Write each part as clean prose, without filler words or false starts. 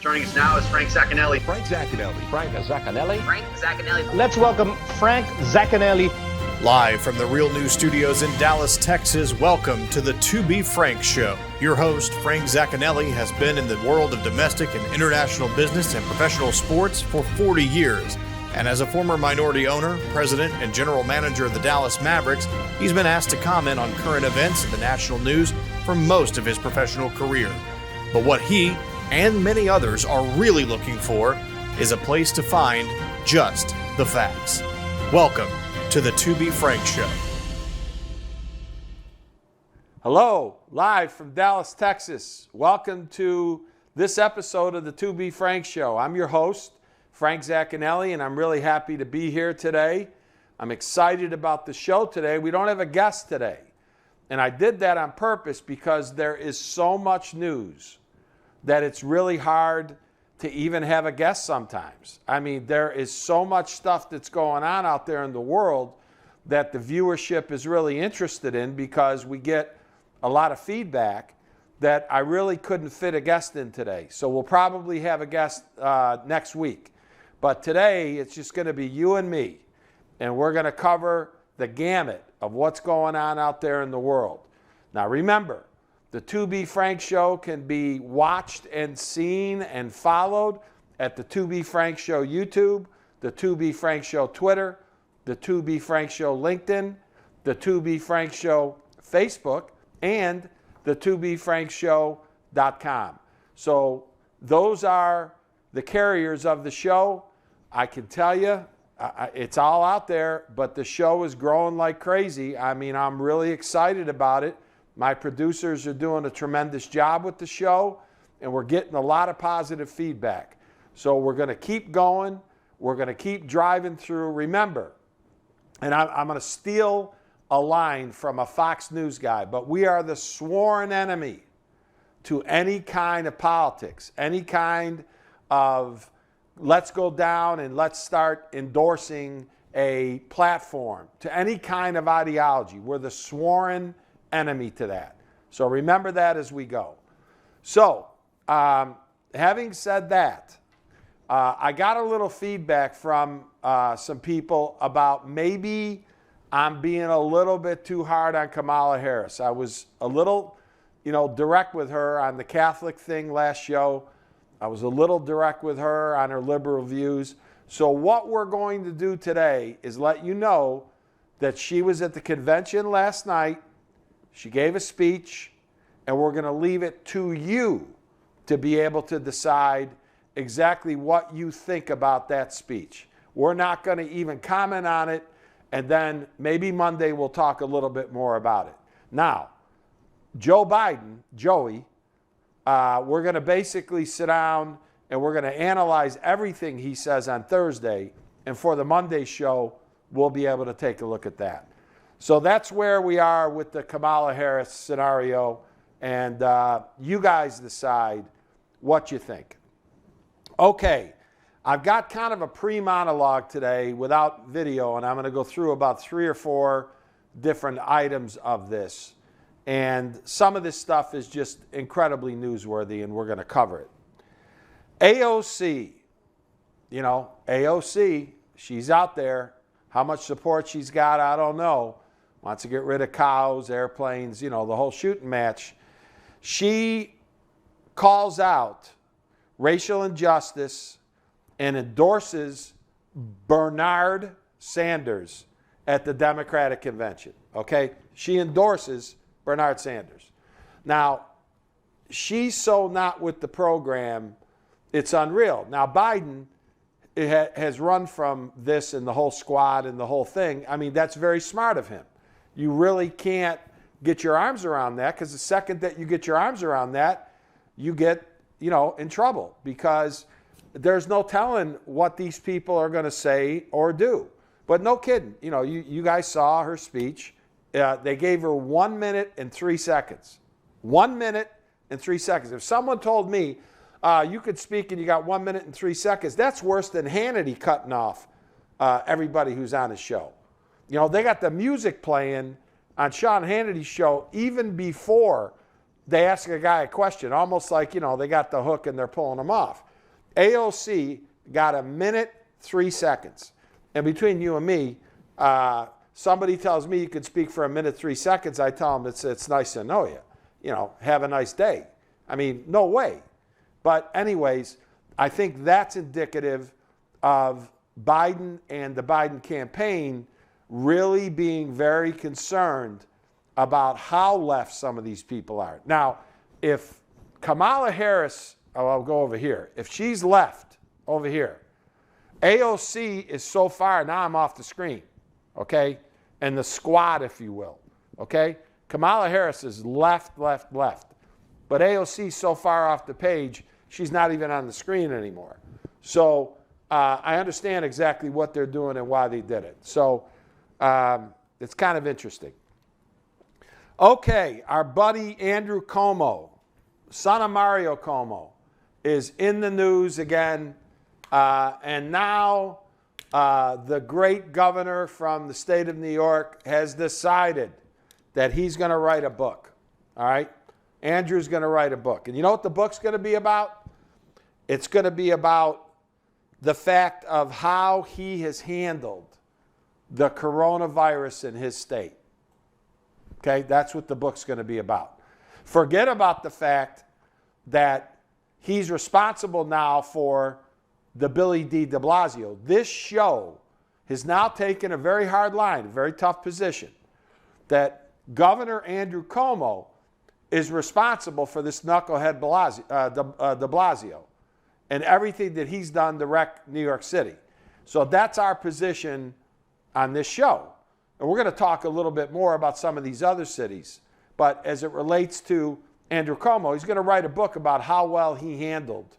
Joining us now is Frank Zaccanelli. Frank Zaccanelli. Frank Zaccanelli. Frank Zaccanelli. Let's welcome Frank Zaccanelli. Live from the Real News Studios in Dallas, Texas, welcome to the To Be Frank Show. Your host, Frank Zaccanelli, has been in the world of domestic and international business and professional sports for 40 years. And as a former minority owner, president, and general manager of the Dallas Mavericks, he's been asked to comment on current events in the national news for most of his professional career. But what he and many others are really looking for is a place to find just the facts. Welcome to the To Be Frank Show. Hello, live from Dallas, Texas. Welcome to this episode of the To Be Frank Show. I'm your host, Frank Zaccanelli, and I'm really happy to be here today. I'm excited about the show today. We don't have a guest today, and I did that on purpose because there is so much news that it's really hard to even have a guest sometimes. I mean, there is so much stuff that's going on out there in the world that the viewership is really interested in because we get a lot of feedback that I really couldn't fit a guest in today. So we'll probably have a guest next week. But today, it's just going to be you and me, and we're going to cover the gamut of what's going on out there in the world. Now, remember, the To Be Frank Show can be watched and seen and followed at the To Be Frank Show YouTube, the To Be Frank Show Twitter, the To Be Frank Show LinkedIn, the To Be Frank Show Facebook, and the ToBeFrankShow.com. So those are the carriers of the show. I can tell you, it's all out there, but the show is growing like crazy. I mean, I'm really excited about it. My producers are doing a tremendous job with the show, and we're getting a lot of positive feedback. So we're going to keep going. We're going to keep driving through. Remember, and I'm going to steal a line from a Fox News guy, but we are the sworn enemy to any kind of politics, any kind of let's go down and let's start endorsing a platform, to any kind of ideology. We're the sworn enemy to that. So remember that as we go. So having said that, I got a little feedback from some people about maybe I'm being a little bit too hard on Kamala Harris. I was a little, direct with her on the Catholic thing last show. I was a little direct with her on her liberal views. So what we're going to do today is let you know that she was at the convention last night. She gave a speech, and we're going to leave it to you to be able to decide exactly what you think about that speech. We're not going to even comment on it, and then maybe Monday we'll talk a little bit more about it. Now, Joe Biden, Joey, we're going to basically sit down and we're going to analyze everything he says on Thursday, and for the Monday show, we'll be able to take a look at that. So that's where we are with the Kamala Harris scenario, and you guys decide what you think. Okay, I've got kind of a pre-monologue today without video, and I'm going to go through about 3 or 4 different items of this. And some of this stuff is just incredibly newsworthy, and we're going to cover it. AOC, AOC, she's out there. How much support she's got, I don't know. Wants to get rid of cows, airplanes, the whole shooting match. She calls out racial injustice and endorses Bernard Sanders at the Democratic convention. Okay? She endorses Bernard Sanders. Now, she's so not with the program, it's unreal. Now, Biden has run from this and the whole squad and the whole thing. I mean, that's very smart of him. You really can't get your arms around that, because the second that you get your arms around that, you get, in trouble, because there's no telling what these people are going to say or do. But no kidding. You guys saw her speech. They gave her 1 minute and 3 seconds. 1 minute and 3 seconds. If someone told me you could speak and you got 1 minute and 3 seconds, that's worse than Hannity cutting off everybody who's on his show. They got the music playing on Sean Hannity's show even before they ask a guy a question, almost like, they got the hook and they're pulling him off. AOC got 1:03. And between you and me, somebody tells me you could speak for 1:03. I tell them it's nice to know you. You know, have a nice day. I mean, no way. But anyways, I think that's indicative of Biden and the Biden campaign really being very concerned about how left some of these people are. Now, if Kamala Harris, I'll go over here. If she's left over here, AOC is so far, now I'm off the screen, okay? And the squad, if you will, okay? Kamala Harris is left. But AOC is so far off the page, she's not even on the screen anymore. So I understand exactly what they're doing and why they did it. So it's kind of interesting. Okay, our buddy Andrew Cuomo, son of Mario Cuomo, is in the news again. And now the great governor from the state of New York has decided that he's going to write a book. All right? Andrew's going to write a book. And you know what the book's going to be about? It's going to be about the fact of how he has handled the coronavirus in his state. Okay? That's what the book's going to be about. Forget about the fact that he's responsible now for the Billy D. de Blasio. This show has now taken a very hard line, a very tough position, that Governor Andrew Cuomo is responsible for this knucklehead de Blasio and everything that he's done to wreck New York City. So that's our position on this show. And we're going to talk a little bit more about some of these other cities. But as it relates to Andrew Cuomo, he's going to write a book about how well he handled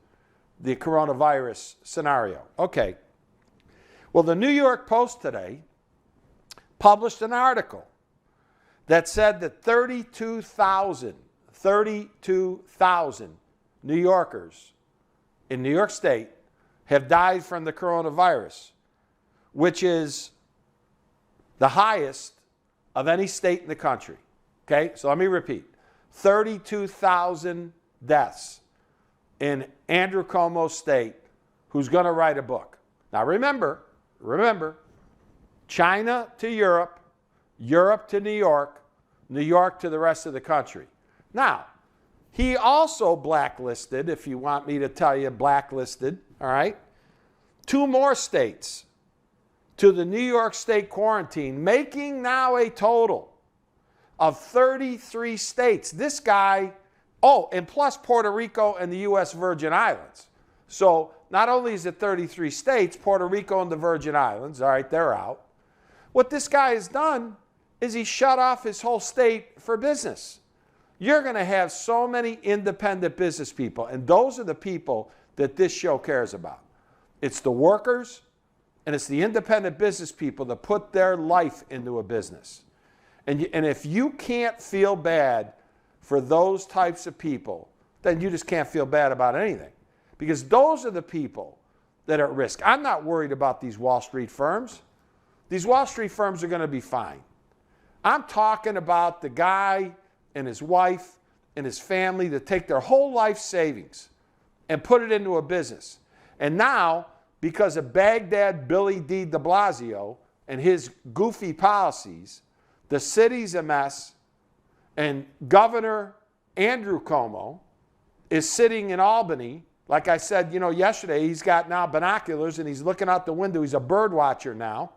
the coronavirus scenario. Okay. Well, the New York Post today published an article that said that 32,000 New Yorkers in New York State have died from the coronavirus, which is the highest of any state in the country. Okay, so let me repeat. 32,000 deaths in Andrew Cuomo's state, who's going to write a book. Now remember, China to Europe, Europe to New York, New York to the rest of the country. Now, he also blacklisted, if you want me to tell you blacklisted, all right, 2 more states to the New York State quarantine, making now a total of 33 states. This guy, and plus Puerto Rico and the U.S. Virgin Islands. So not only is it 33 states, Puerto Rico and the Virgin Islands, all right, they're out. What this guy has done is he shut off his whole state for business. You're going to have so many independent business people, and those are the people that this show cares about. It's the workers, and it's the independent business people that put their life into a business. And if you can't feel bad for those types of people, then you just can't feel bad about anything. Because those are the people that are at risk. I'm not worried about these Wall Street firms. These Wall Street firms are going to be fine. I'm talking about the guy and his wife and his family that take their whole life savings and put it into a business. And now, because of Baghdad Billy D. de Blasio and his goofy policies, the city's a mess, and Governor Andrew Cuomo is sitting in Albany. Like I said, yesterday, he's got now binoculars and he's looking out the window. He's a bird watcher now,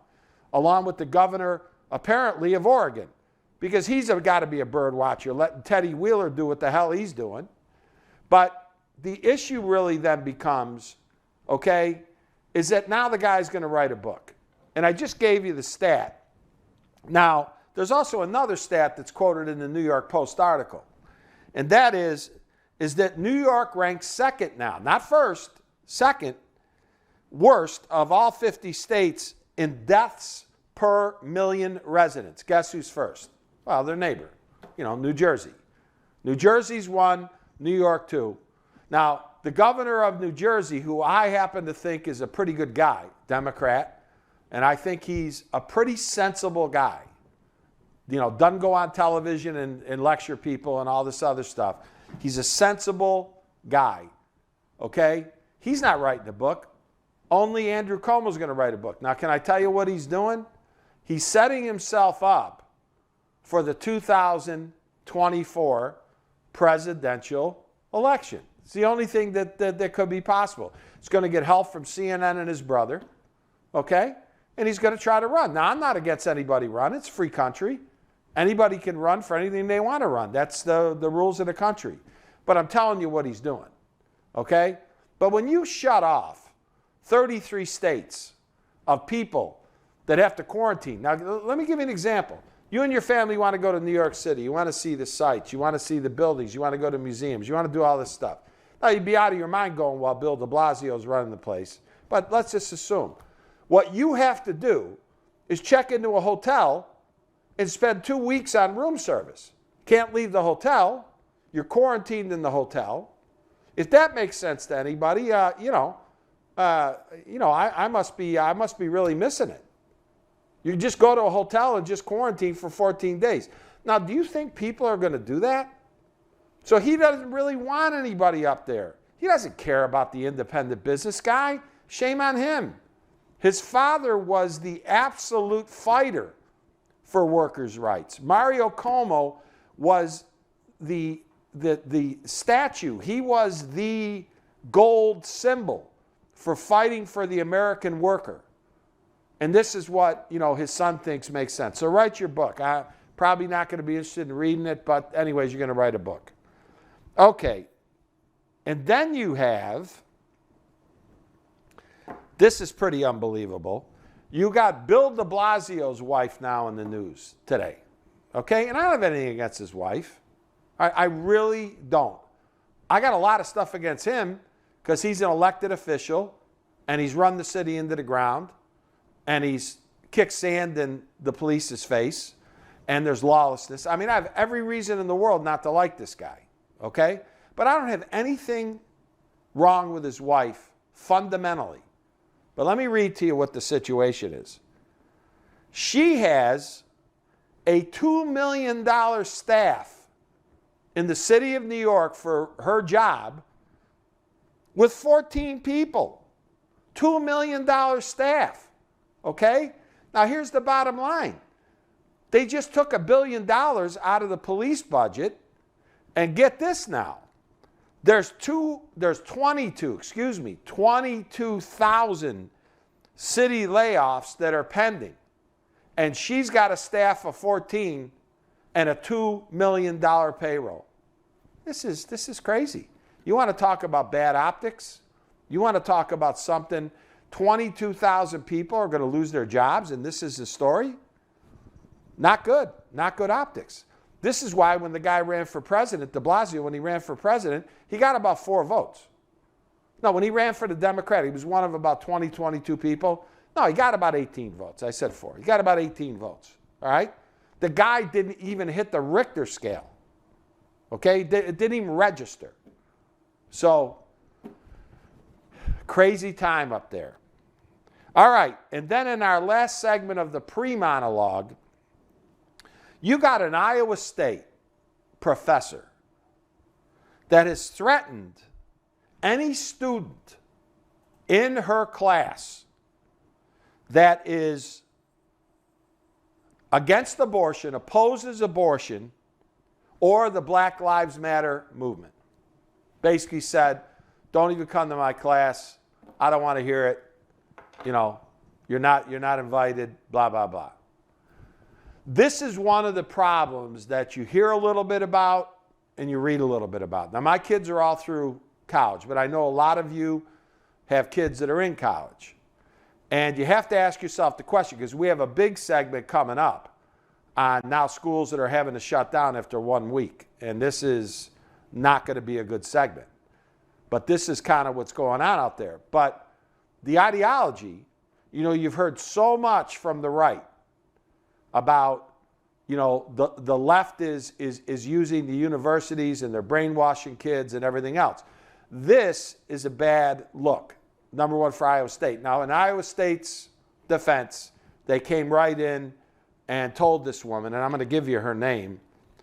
along with the governor, apparently, of Oregon, because he's got to be a bird watcher, letting Teddy Wheeler do what the hell he's doing. But the issue really then becomes, okay, is that now the guy's going to write a book. And I just gave you the stat. Now, there's also another stat that's quoted in the New York Post article. And that is that New York ranks second now, not first, second worst of all 50 states in deaths per million residents. Guess who's first? Well, their neighbor, New Jersey. New Jersey's 1, New York 2. Now, the governor of New Jersey, who I happen to think is a pretty good guy, Democrat, and I think he's a pretty sensible guy. Doesn't go on television and lecture people and all this other stuff. He's a sensible guy, okay? He's not writing a book. Only Andrew Cuomo's going to write a book. Now, can I tell you what he's doing? He's setting himself up for the 2024 presidential election. It's the only thing that could be possible. He's going to get help from CNN and his brother, okay? And he's going to try to run. Now, I'm not against anybody running. It's a free country. Anybody can run for anything they want to run. That's the rules of the country. But I'm telling you what he's doing, okay? But when you shut off 33 states of people that have to quarantine. Now, let me give you an example. You and your family want to go to New York City. You want to see the sights. You want to see the buildings. You want to go to museums. You want to do all this stuff. Now, you'd be out of your mind going while Bill de Blasio's running the place. But let's just assume. What you have to do is check into a hotel and spend 2 weeks on room service. Can't leave the hotel. You're quarantined in the hotel. If that makes sense to anybody, I must be really missing it. You just go to a hotel and just quarantine for 14 days. Now, do you think people are going to do that? So he doesn't really want anybody up there. He doesn't care about the independent business guy. Shame on him. His father was the absolute fighter for workers' rights. Mario Cuomo was the statue. He was the gold symbol for fighting for the American worker. And this is what, his son thinks makes sense. So write your book. I'm probably not going to be interested in reading it, but anyways, you're going to write a book. Okay. And then you have, this is pretty unbelievable. You got Bill de Blasio's wife now in the news today. Okay? And I don't have anything against his wife. I really don't. I got a lot of stuff against him because he's an elected official and he's run the city into the ground and he's kicked sand in the police's face and there's lawlessness. I mean, I have every reason in the world not to like this guy, okay? But I don't have anything wrong with his wife fundamentally. But let me read to you what the situation is. She has a $2 million staff in the city of New York for her job with 14 people. $2 million staff, okay? Now here's the bottom line. They just took $1 billion out of the police budget, and get this now. There's 22,000 city layoffs that are pending, and she's got a staff of 14 and a $2 million payroll. This is crazy. You want to talk about bad optics? You want to talk about something, 22,000 people are going to lose their jobs, and this is the story? Not good. Not good optics. This is why when the guy ran for president, de Blasio, when he ran for president, he got about 4 votes. No, when he ran for the Democrat, he was one of about 20, 22 people. No, he got about 18 votes. I said 4. He got about 18 votes, all right? The guy didn't even hit the Richter scale, okay? It didn't even register. So, crazy time up there. All right, and then in our last segment of the pre-monologue, you got an Iowa State professor that has threatened any student in her class that is against abortion, opposes abortion, or the Black Lives Matter movement. Basically said, don't even come to my class. I don't want to hear it. You're not invited, blah, blah, blah. This is one of the problems that you hear a little bit about and you read a little bit about. Now, my kids are all through college, but I know a lot of you have kids that are in college. And you have to ask yourself the question, because we have a big segment coming up on now schools that are having to shut down after 1 week. And this is not going to be a good segment. But this is kind of what's going on out there. But the ideology, you've heard so much from the right about, the left is using the universities and they're brainwashing kids and everything else. This is a bad look. Number one for Iowa State. Now, in Iowa State's defense, they came right in and told this woman, and I'm going to give you her name.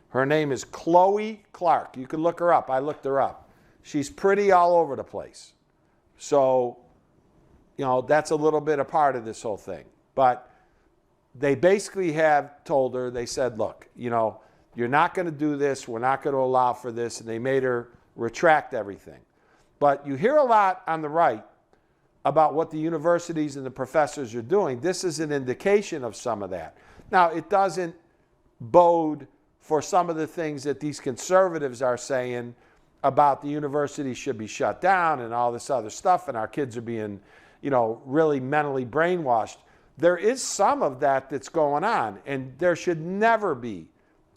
Her name is Chloe Clark. You can look her up. I looked her up. She's pretty all over the place. So, that's a little bit a part of this whole thing. But they basically have told her, they said, look, you're not going to do this. We're not going to allow for this. And they made her retract everything. But you hear a lot on the right about what the universities and the professors are doing. This is an indication of some of that. Now, it doesn't bode for some of the things that these conservatives are saying about the university should be shut down and all this other stuff, and our kids are being, really mentally brainwashed. There is some of that that's going on, and there should never be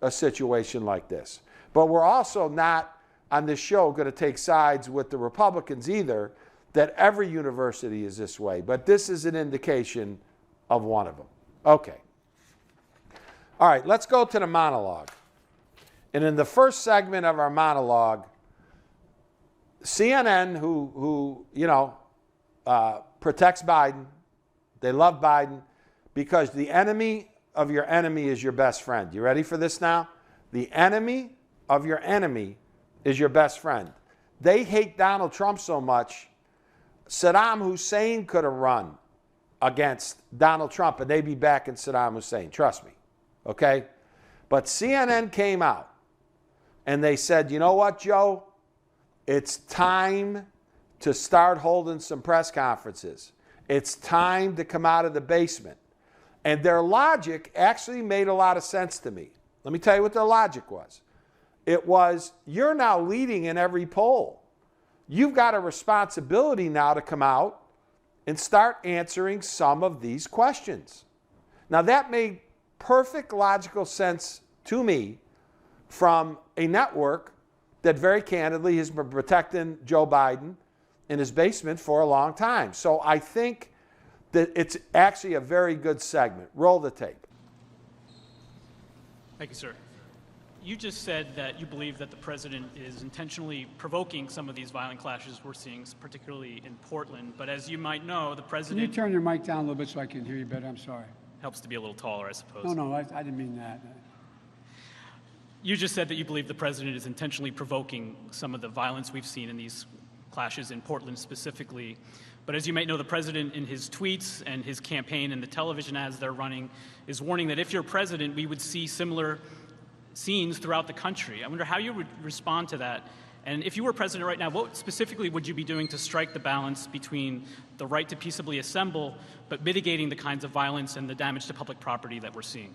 a situation like this. But we're also not on this show going to take sides with the Republicans either, that every university is this way. But this is an indication of one of them. Okay. All right, let's go to the monologue. And in the first segment of our monologue, CNN, who protects Biden, they love Biden, because the enemy of your enemy is your best friend. You ready for this now? The enemy of your enemy is your best friend. They hate Donald Trump so much, Saddam Hussein could have run against Donald Trump and they'd be back in Saddam Hussein. Trust me. Okay? But CNN came out and they said, you know what, Joe? It's time to start holding some press conferences. It's time to come out of the basement. And their logic actually made a lot of sense to me. Let me tell you what their logic was. It was, you're now leading in every poll. You've got a responsibility now to come out and start answering some of these questions. Now, that made perfect logical sense to me from a network that very candidly has been protecting Joe Biden in his basement for a long time. So I think that it's actually a very good segment. Roll the tape. Thank you, sir. You just said that you believe that the president is intentionally provoking some of these violent clashes we're seeing, particularly in Portland. But as you might know, the president... Can you turn your mic down a little bit so I can hear you better? I'm sorry. Helps to be a little taller, I suppose. No, I didn't mean that. You just said that you believe the president is intentionally provoking some of the violence we've seen in these clashes in Portland specifically. But as you might know, the president in his tweets and his campaign and the television ads they're running is warning that if you're president, we would see similar scenes throughout the country. I wonder how you would respond to that. And if you were president right now, what specifically would you be doing to strike the balance between the right to peaceably assemble, but mitigating the kinds of violence and the damage to public property that we're seeing?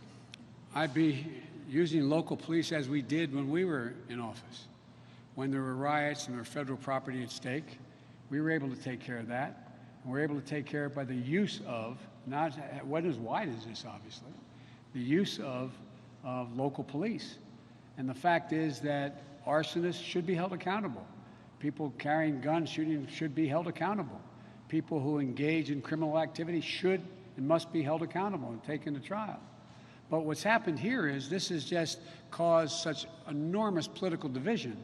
I'd be using local police as we did when we were in office. When there were riots and there was federal property at stake, we were able to take care of that. And we're able to take care of it by the use of, not wasn't as wide as this, obviously, the use of local police. And the fact is that arsonists should be held accountable. People carrying guns, shooting, should be held accountable. People who engage in criminal activity should and must be held accountable and taken to trial. But what's happened here is this has just caused such enormous political division.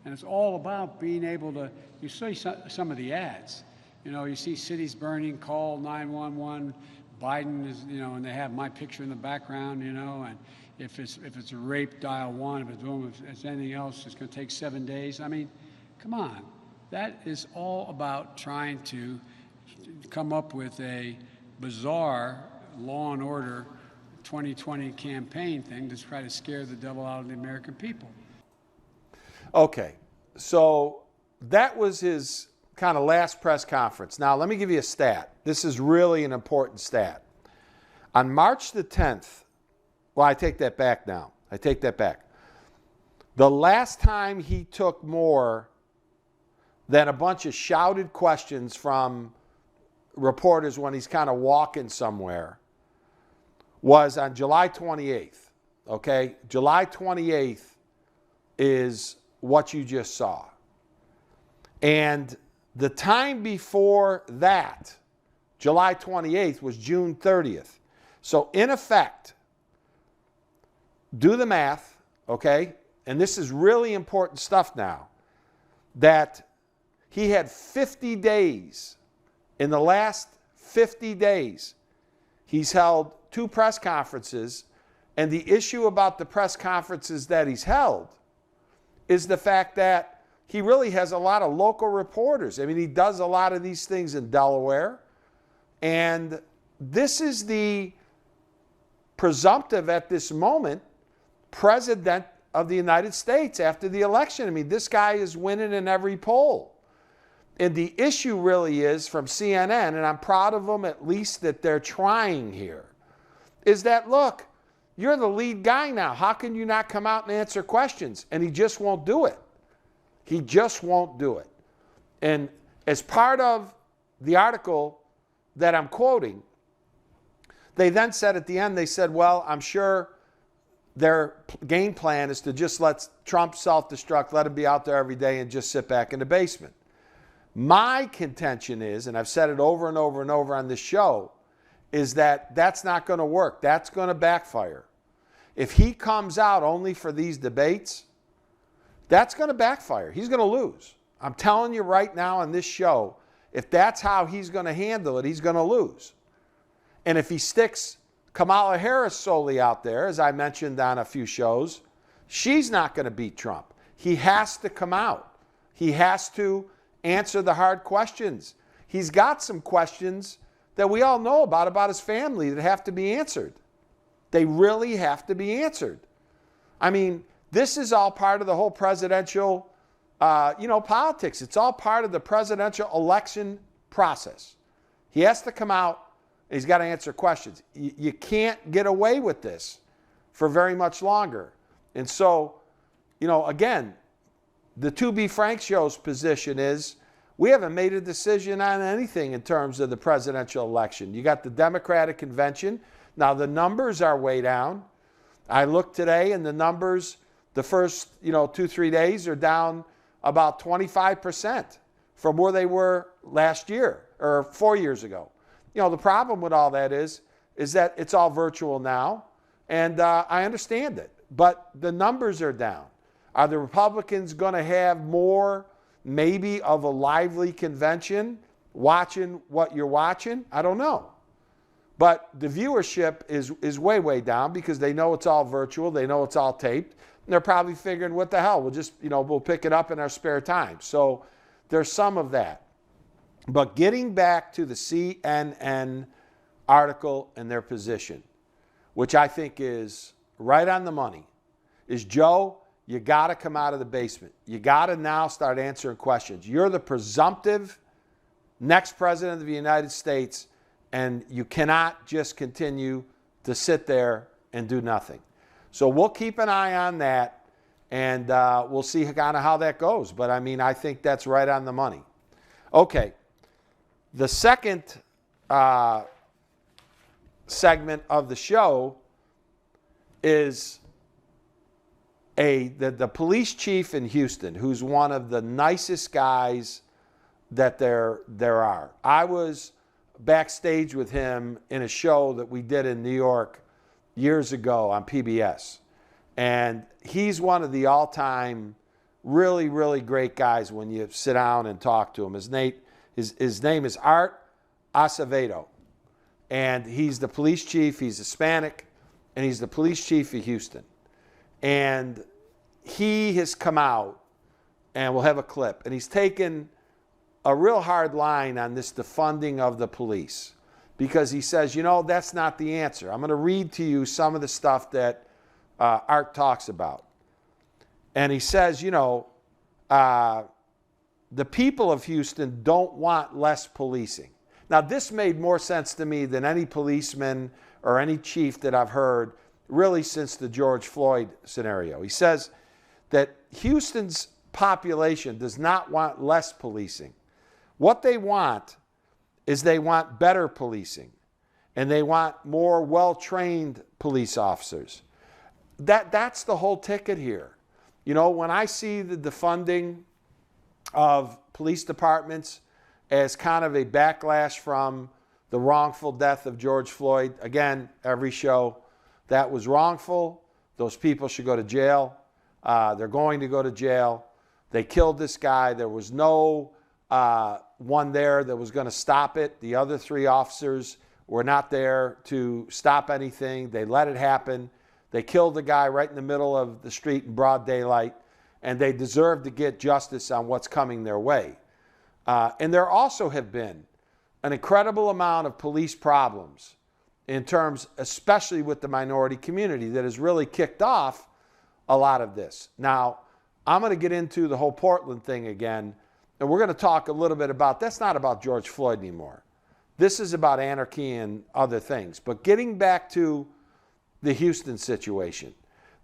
And it's all about being able to, you see some of the ads. You see cities burning, call 911, Biden is, and they have my picture in the background, and if it's a rape, dial 1. If it's anything else, it's going to take 7 days. I mean, come on. That is all about trying to come up with a bizarre law and order 2020 campaign thing to try to scare the devil out of the American people. Okay, so that was his kind of last press conference. Now, let me give you a stat. This is really an important stat. On March the 10th, well, I take that back now. I take that back. The last time he took more than a bunch of shouted questions from reporters when he's kind of walking somewhere was on July 28th. Okay? July 28th is what you just saw. And the time before that, July 28th, was June 30th. So in effect, do the math, okay? And this is really important stuff now, that he had 50 days. In the last 50 days, he's held 2 press conferences, and the issue about the press conferences that he's held is the fact that he really has a lot of local reporters. I mean, he does a lot of these things in Delaware. And this is the presumptive at this moment president of the United States after the election. I mean, this guy is winning in every poll. And the issue really is from CNN, and I'm proud of them at least that they're trying here, is that, look, you're the lead guy now. How can you not come out and answer questions? And he just won't do it. He just won't do it. And as part of the article that I'm quoting, they then said at the end, they said, well, I'm sure their game plan is to just let Trump self-destruct, let him be out there every day and just sit back in the basement. My contention is, and I've said it over and over and over on this show, is that that's not going to work. That's going to backfire. If he comes out only for these debates, that's going to backfire. He's going to lose. I'm telling you right now on this show, if that's how he's going to handle it, he's going to lose. And if he sticks Kamala Harris solely out there, as I mentioned on a few shows, she's not going to beat Trump. He has to come out. He has to answer the hard questions. He's got some questions that we all know about his family that have to be answered. They really have to be answered. I mean, this is all part of the whole presidential, politics. It's all part of the presidential election process. He has to come out. He's got to answer questions. You can't get away with this for very much longer. And so, again, the To Be Frank show's position is we haven't made a decision on anything in terms of the presidential election. You got the Democratic convention. Now, the numbers are way down. I looked today, and the numbers, the first 2-3 days are down about 25% from where they were last year or 4 years ago. The problem with all that is that it's all virtual now, and I understand it. But the numbers are down. Are the Republicans going to have more, maybe, of a lively convention watching what you're watching? I don't know. But the viewership is way, way down because they know it's all virtual. They know it's all taped. And they're probably figuring, what the hell? We'll just, we'll pick it up in our spare time. So there's some of that. But getting back to the CNN article and their position, which I think is right on the money, is, Joe, you got to come out of the basement. You got to now start answering questions. You're the presumptive next president of the United States, and you cannot just continue to sit there and do nothing. So we'll keep an eye on that, and we'll see kind of how that goes. But, I think that's right on the money. Okay. The second segment of the show is the police chief in Houston, who's one of the nicest guys that there are. I was backstage with him in a show that we did in New York years ago on PBS. And he's one of the all-time really, really great guys when you sit down and talk to him. His name is Art Acevedo, and he's the police chief. He's Hispanic, and he's the police chief of Houston. And he has come out, and we'll have a clip, and he's taken a real hard line on this defunding of the police because he says, that's not the answer. I'm going to read to you some of the stuff that Art talks about. And he says, the people of Houston don't want less policing. Now, this made more sense to me than any policeman or any chief that I've heard really since the George Floyd scenario. He says that Houston's population does not want less policing. What they want is they want better policing, and they want more well-trained police officers. That's the whole ticket here. When I see the defunding of police departments as kind of a backlash from the wrongful death of George Floyd. Again, every show, that was wrongful. Those people should go to jail. They're going to go to jail. They killed this guy. There was no one there that was going to stop it. The other 3 officers were not there to stop anything. They let it happen. They killed the guy right in the middle of the street in broad daylight. and they deserve to get justice on what's coming their way. And there also have been an incredible amount of police problems in terms, especially with the minority community, that has really kicked off a lot of this. Now, I'm going to get into the whole Portland thing again, and we're going to talk a little bit about, that's not about George Floyd anymore. This is about anarchy and other things. But getting back to the Houston situation,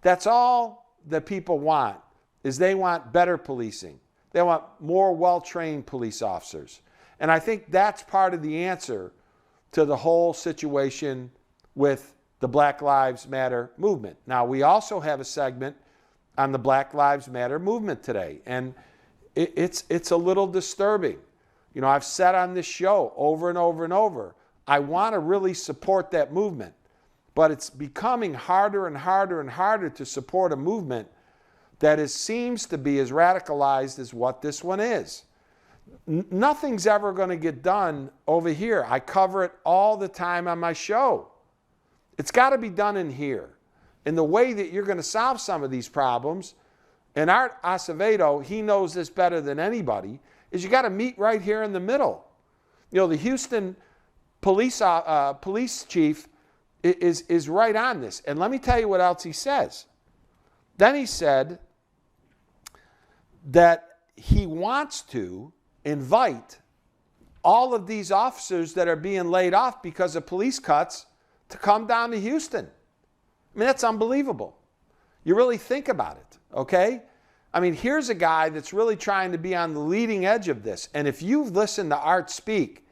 that's all that people want, is they want better policing. They want more well-trained police officers. And I think that's part of the answer to the whole situation with the Black Lives Matter movement. Now, we also have a segment on the Black Lives Matter movement today, and it's a little disturbing. You know, I've said on this show over and over and over, I want to really support that movement, but it's becoming harder and harder and harder to support a movement that seems to be as radicalized as what this one is. Nothing's ever going to get done over here. I cover it all the time on my show. It's got to be done in here. And the way that you're going to solve some of these problems, and Art Acevedo, he knows this better than anybody, is you got to meet right here in the middle. You know, the Houston police chief is right on this. And let me tell you what else he says. Then he said that he wants to invite all of these officers that are being laid off because of police cuts to come down to Houston. I mean, that's unbelievable. You really think about it, okay? I mean, here's a guy that's really trying to be on the leading edge of this. And if you've listened to Art speak,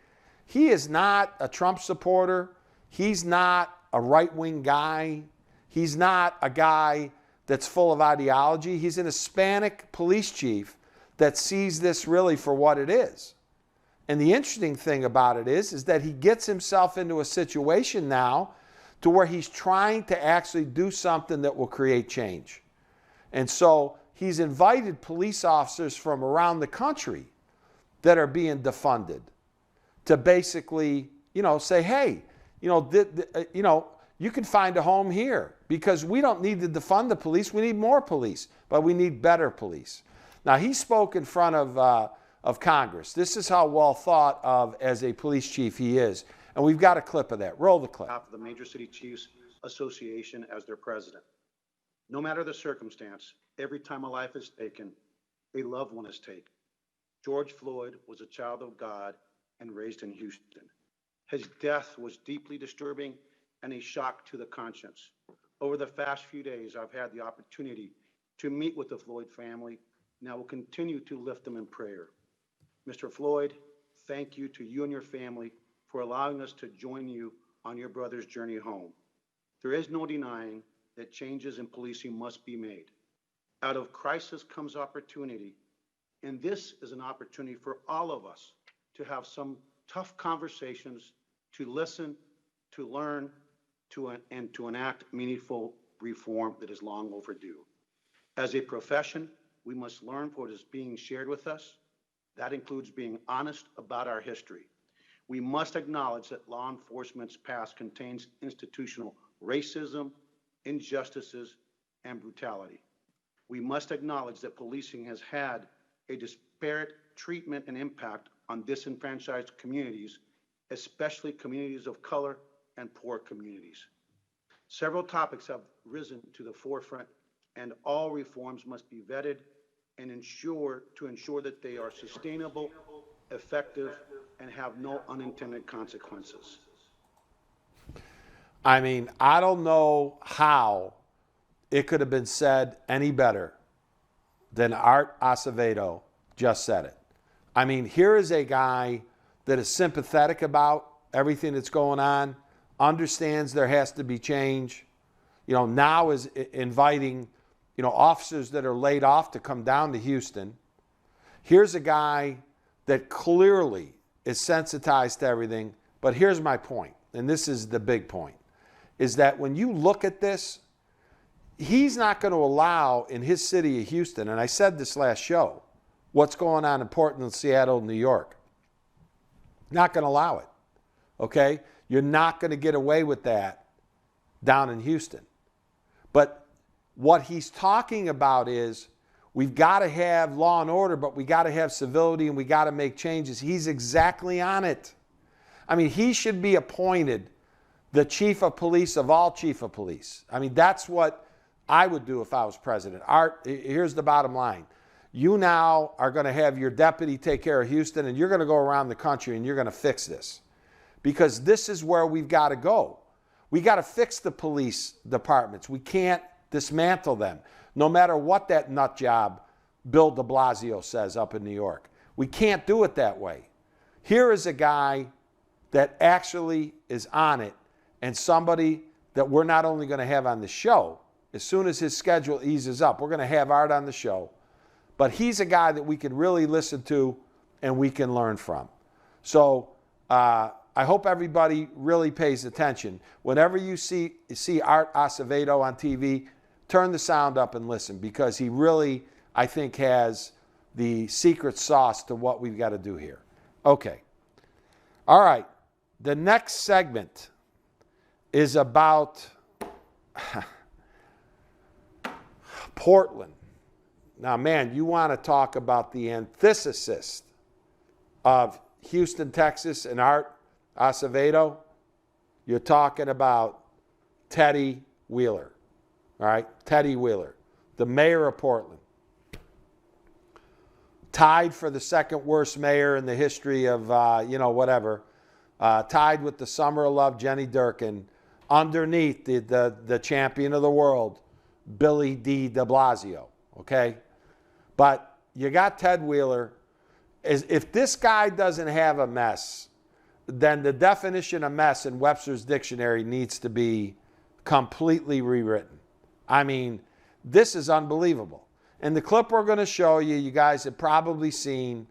he is not a Trump supporter. He's not a right-wing guy. He's not a guy that's full of ideology. He's an Hispanic police chief that sees this really for what it is. And the interesting thing about it is that he gets himself into a situation now to where he's trying to actually do something that will create change. And so he's invited police officers from around the country that are being defunded to basically, you know, say, hey, you know, you can find a home here because we don't need to defund the police. We need more police, but we need better police. Now, he spoke in front of Congress. This is how well thought of as a police chief he is. And we've got a clip of that. Roll the clip. Of the Major City Chiefs Association as their president. No matter the circumstance, every time a life is taken, a loved one is taken. George Floyd was a child of God and raised in Houston. His death was deeply disturbing and a shock to the conscience. Over the past few days, I've had the opportunity to meet with the Floyd family, and I will continue to lift them in prayer. Mr. Floyd, thank you to you and your family for allowing us to join you on your brother's journey home. There is no denying that changes in policing must be made. Out of crisis comes opportunity, and this is an opportunity for all of us to have some tough conversations, to listen, to learn, and to enact meaningful reform that is long overdue. As a profession, we must learn what is being shared with us. That includes being honest about our history. We must acknowledge that law enforcement's past contains institutional racism, injustices, and brutality. We must acknowledge that policing has had a disparate treatment and impact on disenfranchised communities, especially communities of color and poor communities. Several topics have risen to the forefront, and all reforms must be vetted and ensure that they are sustainable, effective, and have no unintended consequences. I mean, I don't know how it could have been said any better than Art Acevedo just said it. I mean, here is a guy that is sympathetic about everything that's going on, understands there has to be change, you know, now is inviting, you know, officers that are laid off to come down to Houston. Here's a guy that clearly is sensitized to everything. But here's my point, and this is the big point, is that when you look at this, he's not going to allow in his city of Houston, and I said this last show, what's going on in Portland, Seattle, New York. Not going to allow it, okay? You're not going to get away with that down in Houston. But what he's talking about is We've got to have law and order, but we got to have civility and we got to make changes. He's exactly on it. I mean, he should be appointed the chief of police of all chief of police. I mean, that's what I would do if I was president. Art, here's the bottom line. You now are going to have your deputy take care of Houston, and you're going to go around the country and you're going to fix this. Because this is where we've got to go. We got to fix the police departments. We can't dismantle them, no matter what that nut job Bill de Blasio says up in New York. We can't do it that way. Here is a guy that actually is on it, and somebody that we're not only going to have on the show, as soon as his schedule eases up, we're going to have Art on the show, but he's a guy that we can really listen to and we can learn from. So I hope everybody really pays attention. Whenever you see Art Acevedo on TV, turn the sound up and listen, because he really, I think, has the secret sauce to what we've got to do here. Okay. All right. The next segment is about Portland. Now, man, you want to talk about the antithesis of Houston, Texas, and Art Acevedo? You're talking about Teddy Wheeler. All right, Teddy Wheeler, the mayor of Portland. Tied for the second worst mayor in the history of, whatever. Tied with the Summer of Love, Jenny Durkin. Underneath the champion of the world, Billy D. de Blasio, okay? But you got Ted Wheeler. If this guy doesn't have a mess, then the definition of mess in Webster's dictionary needs to be completely rewritten. I mean, this is unbelievable. And the clip we're going to show you, you guys have probably seen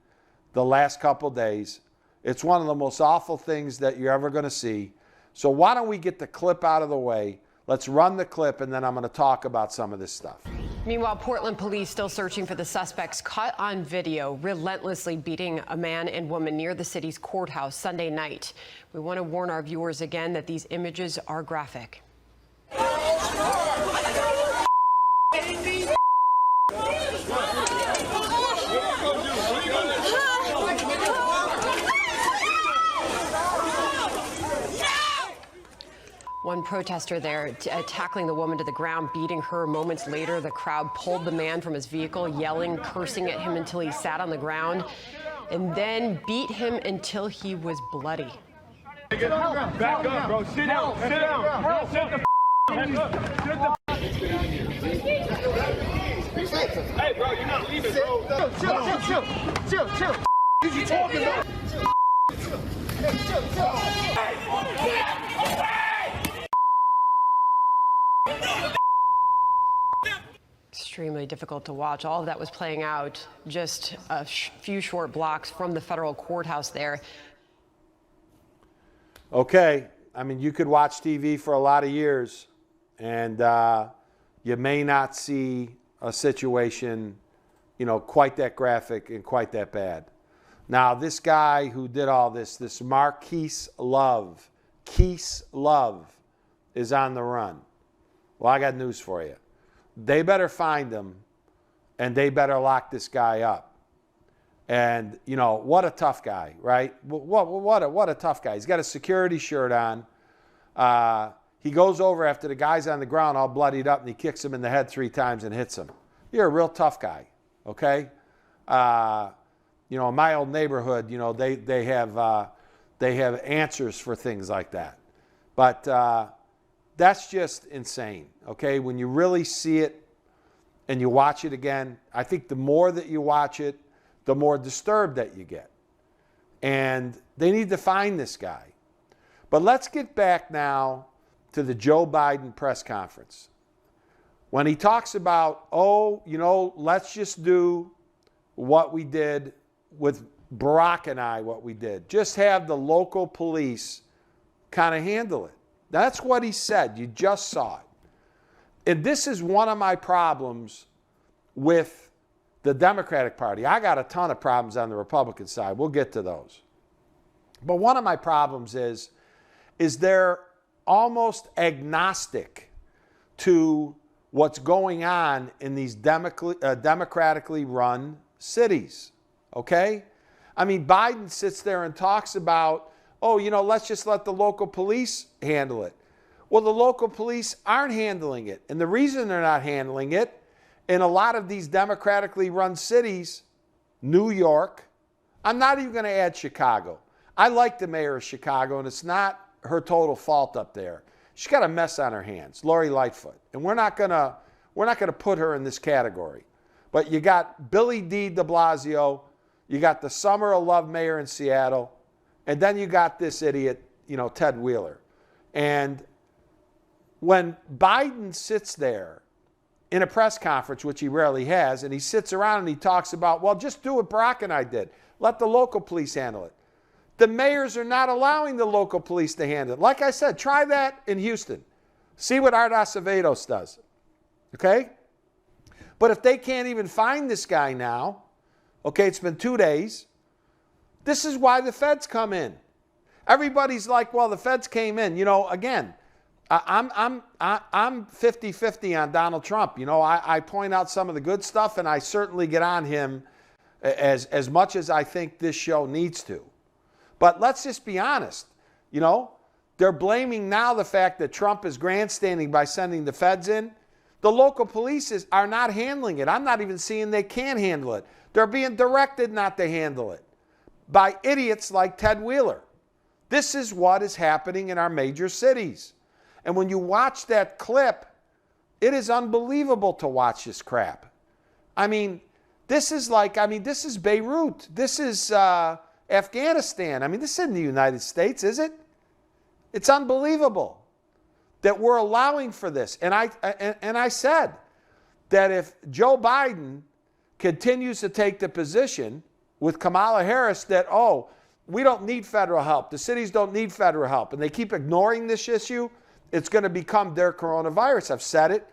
the last couple days. It's one of the most awful things that you're ever going to see. So why don't we get the clip out of the way? Let's run the clip, and then I'm going to talk about some of this stuff. Meanwhile, Portland police still searching for the suspects caught on video relentlessly beating a man and woman near the city's courthouse Sunday night. We want to warn our viewers again that these images are graphic. One protester there tackling the woman to the ground, beating her. Moments later, the crowd pulled the man from his vehicle, yelling, cursing at him until he sat on the ground, and then beat him until he was bloody. Back up, bro. Sit down. Sit down. Sit the Hey, bro, you're not leaving, bro. Chill. What you talking about? Extremely difficult to watch. All of that was playing out just a few short blocks from the federal courthouse there. Okay. I mean, you could watch TV for a lot of years, and you may not see a situation, quite that graphic and quite that bad. Now, this guy who did all this Marquise Love, is on the run. Well, I got news for you. They better find him, and they better lock this guy up. And, what a tough guy, right? What a tough guy. He's got a security shirt on. He goes over after the guy's on the ground all bloodied up, and he kicks him in the head 3 times and hits him. You're a real tough guy, okay? In my old neighborhood, they have answers for things like that. But that's just insane, okay? When you really see it and you watch it again, I think the more that you watch it, the more disturbed that you get. And they need to find this guy. But let's get back now to the Joe Biden press conference. When he talks about, let's just do what we did with Barack and I, what we did. Just have the local police kind of handle it. That's what he said. You just saw it. And this is one of my problems with the Democratic Party. I got a ton of problems on the Republican side. We'll get to those. But one of my problems is they're almost agnostic to what's going on in these democratically run cities, okay? I mean, Biden sits there and talks about, oh, let's just let the local police handle it. Well, the local police aren't handling it. And the reason they're not handling it, in a lot of these democratically run cities, New York, I'm not even going to add Chicago. I like the mayor of Chicago, and it's not her total fault up there. She's got a mess on her hands, Lori Lightfoot. And we're not going to put her in this category. But you got Billy D. de Blasio, you got the Summer of Love mayor in Seattle, and then you got this idiot, Ted Wheeler. And when Biden sits there in a press conference, which he rarely has, and he sits around and he talks about, well, just do what Barack and I did. Let the local police handle it. The mayors are not allowing the local police to handle it. Like I said, try that in Houston. See what Art Acevedos does. Okay? But if they can't even find this guy now, okay, it's been 2 days, this is why the feds come in. Everybody's like, well, the feds came in. Again, I'm 50-50 on Donald Trump. I point out some of the good stuff, and I certainly get on him as much as I think this show needs to. But let's just be honest. They're blaming now the fact that Trump is grandstanding by sending the feds in. The local police are not handling it. I'm not even seeing they can handle it. They're being directed not to handle it by idiots like Ted Wheeler. This is what is happening in our major cities. And when you watch that clip, it is unbelievable to watch this crap. I mean, this is Beirut. This is Afghanistan. I mean, this isn't the United States, is it? It's unbelievable that we're allowing for this. And I said that if Joe Biden continues to take the position with Kamala Harris that, oh, we don't need federal help, the cities don't need federal help, and they keep ignoring this issue, it's going to become their coronavirus. I've said it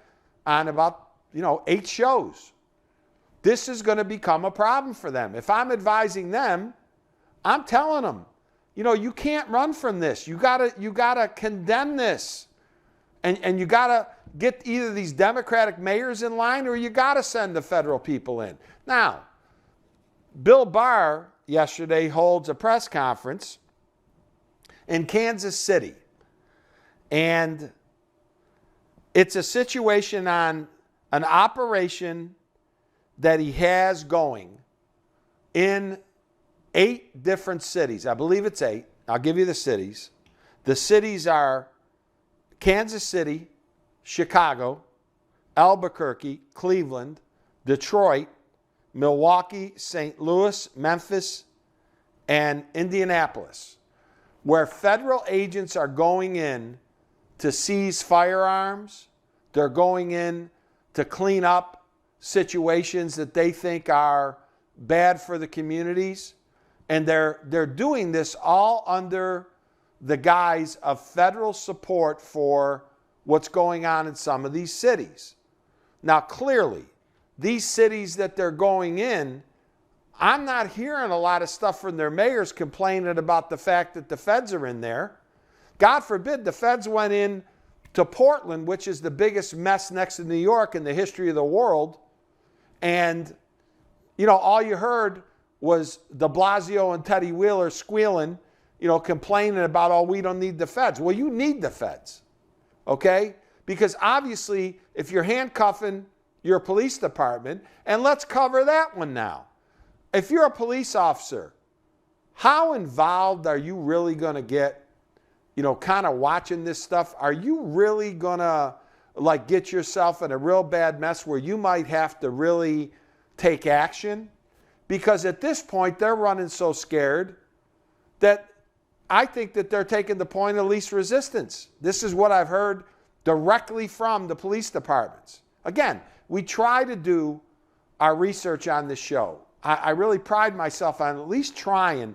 on about 8 shows. This is going to become a problem for them. If I'm advising them, I'm telling them, you can't run from this. You gotta condemn this. And you gotta get either these Democratic mayors in line, or you gotta send the federal people in. Now, Bill Barr yesterday holds a press conference in Kansas City. And it's a situation on an operation that he has going in 8 different cities. I believe it's 8. I'll give you the cities. The cities are Kansas City, Chicago, Albuquerque, Cleveland, Detroit, Milwaukee, St. Louis, Memphis, and Indianapolis, where federal agents are going in to seize firearms. They're going in to clean up situations that they think are bad for the communities. And they're doing this all under the guise of federal support for what's going on in some of these cities. Now, clearly, these cities that they're going in, I'm not hearing a lot of stuff from their mayors complaining about the fact that the feds are in there. God forbid the feds went in to Portland, which is the biggest mess next to New York in the history of the world. And, all you heard was de Blasio and Teddy Wheeler squealing, complaining about, oh, we don't need the feds. Well, you need the feds, okay? Because obviously, if you're handcuffing your police department, and let's cover that one now. If you're a police officer, how involved are you really going to get, kind of watching this stuff? Are you really going to get yourself in a real bad mess where you might have to really take action? Because at this point, they're running so scared that I think that they're taking the point of least resistance. This is what I've heard directly from the police departments. Again, we try to do our research on this show. I really pride myself on at least trying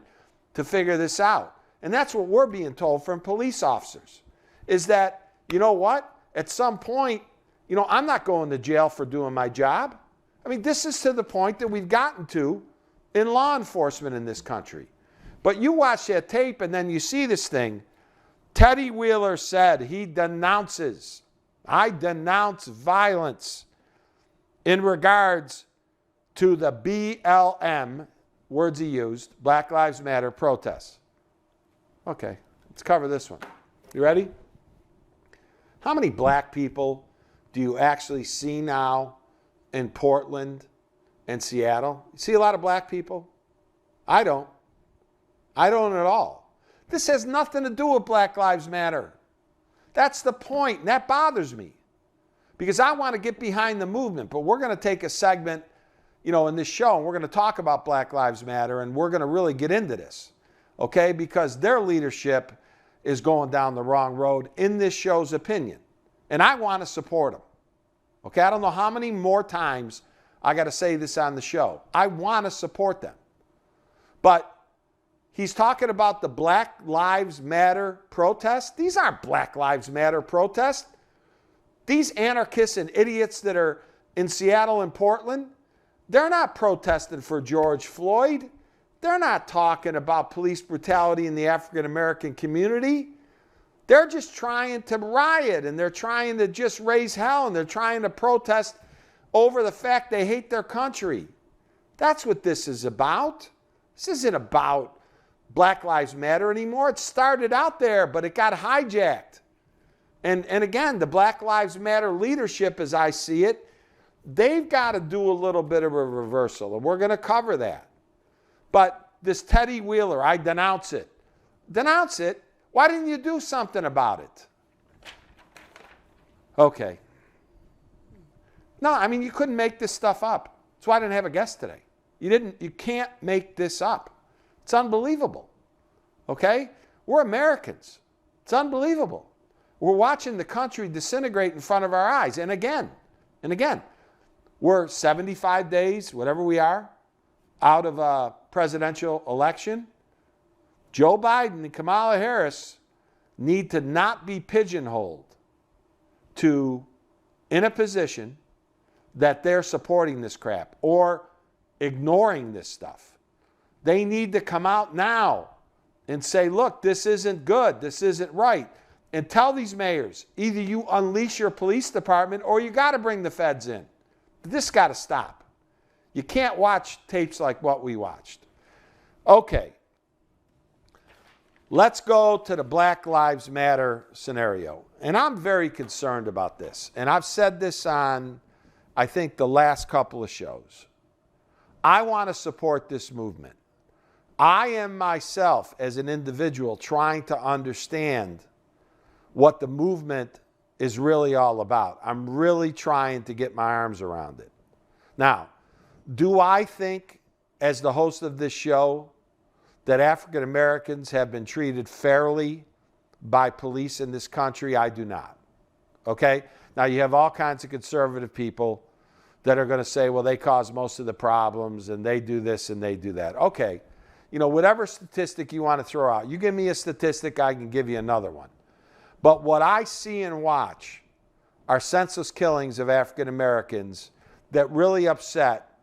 to figure this out. And that's what we're being told from police officers, is that, you know what, at some point, I'm not going to jail for doing my job. I mean, this is to the point that we've gotten to in law enforcement in this country. But you watch that tape and then you see this thing. Teddy Wheeler said he denounces I denounce violence in regards to the BLM, words he used, Black Lives Matter protests. Okay, let's cover this one. You ready? How many black people do you actually see now in Portland and Seattle? You see a lot of black people? I don't. I don't at all. This has nothing to do with Black Lives Matter. That's the point, and that bothers me. Because I want to get behind the movement, but we're going to take a segment, in this show, and we're going to talk about Black Lives Matter, and we're going to really get into this, okay? Because their leadership is going down the wrong road, in this show's opinion. And I want to support them, okay? I don't know how many more times I got to say this on the show. I want to support them. But he's talking about the Black Lives Matter protests. These aren't Black Lives Matter protests. These anarchists and idiots that are in Seattle and Portland, they're not protesting for George Floyd. They're not talking about police brutality in the African American community. They're just trying to riot, and they're trying to just raise hell, and they're trying to protest over the fact they hate their country. That's what this is about. This isn't about Black Lives Matter anymore. It started out there, but it got hijacked. And again, the Black Lives Matter leadership, as I see it, they've got to do a little bit of a reversal, and we're going to cover that. But this Teddy Wheeler, I denounce it. Denounce it? Why didn't you do something about it? Okay. No, I mean, you couldn't make this stuff up. That's why I didn't have a guest today. You can't make this up. It's unbelievable. Okay? We're Americans. It's unbelievable. We're watching the country disintegrate in front of our eyes. And again, we're 75 days, whatever we are, out of a presidential election. Joe Biden and Kamala Harris need to not be pigeonholed in a position that they're supporting this crap or ignoring this stuff. They need to come out now and say, look, this isn't good, this isn't right. And tell these mayors, either you unleash your police department or you got to bring the feds in. This got to stop. You can't watch tapes like what we watched. Okay. Let's go to the Black Lives Matter scenario. And I'm very concerned about this. And I've said this on, I think, the last couple of shows. I want to support this movement. I am myself, as an individual, trying to understand what the movement is really all about. I'm really trying to get my arms around it. Now, do I think, as the host of this show, that African Americans have been treated fairly by police in this country? I do not. Okay? Now, you have all kinds of conservative people that are going to say, well, they cause most of the problems and they do this and they do that. Okay. Whatever statistic you want to throw out, you give me a statistic, I can give you another one. But what I see and watch are senseless killings of African Americans that really upset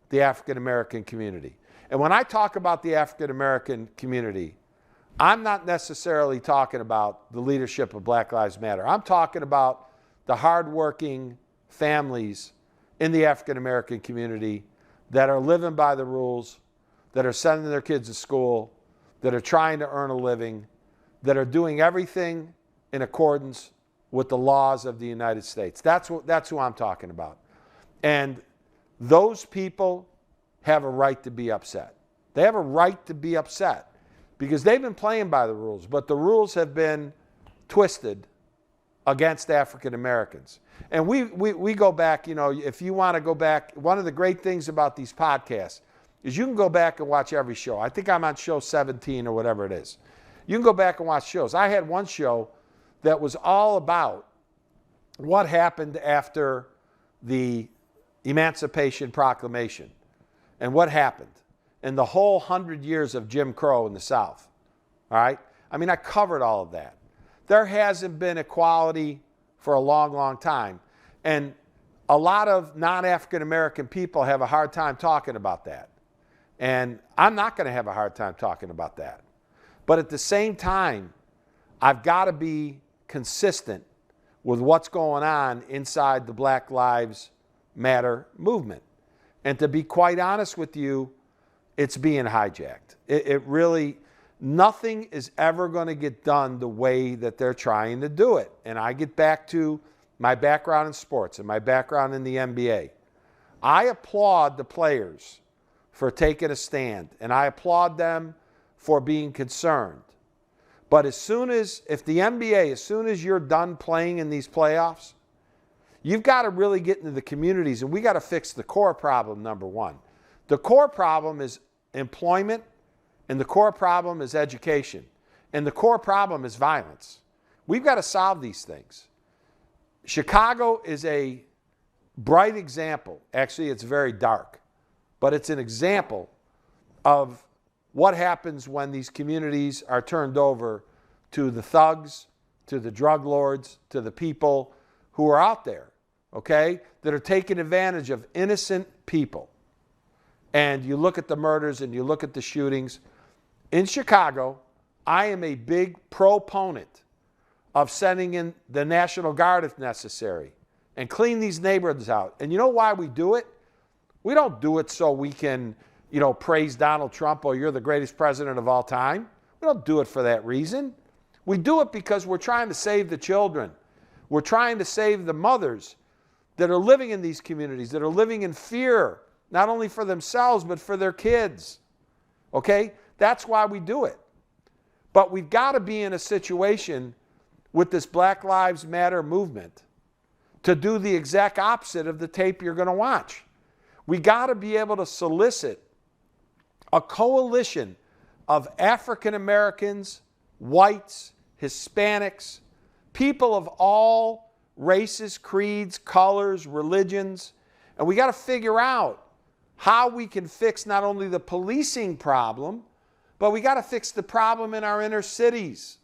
the African American community. And when I talk about the African American community, I'm not necessarily talking about the leadership of Black Lives Matter. I'm talking about the hardworking families in the African American community that are living by the rules, that are sending their kids to school, that are trying to earn a living, that are doing everything in accordance with the laws of the United States. That's who I'm talking about. And those people have a right to be upset. They have a right to be upset because they've been playing by the rules, but the rules have been twisted against African Americans. And we go back, if you want to go back, one of the great things about these podcasts is you can go back and watch every show. I think I'm on show 17 or whatever it is. You can go back and watch shows. I had one show that was all about what happened after the Emancipation Proclamation and what happened in the whole 100 years of Jim Crow in the South. All right? I mean, I covered all of that. There hasn't been equality for a long, long time. And a lot of non-African American people have a hard time talking about that. And I'm not going to have a hard time talking about that. But at the same time, I've got to be consistent with what's going on inside the Black Lives Matter movement. And to be quite honest with you, it's being hijacked. It really, nothing is ever going to get done the way that they're trying to do it. And I get back to my background in sports and my background in the NBA. I applaud the players for taking a stand, and I applaud them for being concerned. But if the NBA, as soon as you're done playing in these playoffs, you've got to really get into the communities, and we got to fix the core problem, number one. The core problem is employment, and the core problem is education, and the core problem is violence. We've got to solve these things. Chicago is a bright example. Actually, it's very dark, but it's an example of what happens when these communities are turned over to the thugs, to the drug lords, to the people who are out there, okay, that are taking advantage of innocent people. And you look at the murders and you look at the shootings. In Chicago, I am a big proponent of sending in the National Guard if necessary and clean these neighborhoods out. And you know why we do it? We don't do it so we can, praise Donald Trump or you're the greatest president of all time. We don't do it for that reason. We do it because we're trying to save the children. We're trying to save the mothers that are living in these communities, that are living in fear, not only for themselves, but for their kids. Okay? That's why we do it. But we've got to be in a situation with this Black Lives Matter movement to do the exact opposite of the tape you're going to watch. We got to be able to solicit a coalition of African Americans, whites, Hispanics, people of all races, creeds, colors, religions, and we got to figure out how we can fix not only the policing problem, but we got to fix the problem in our inner cities.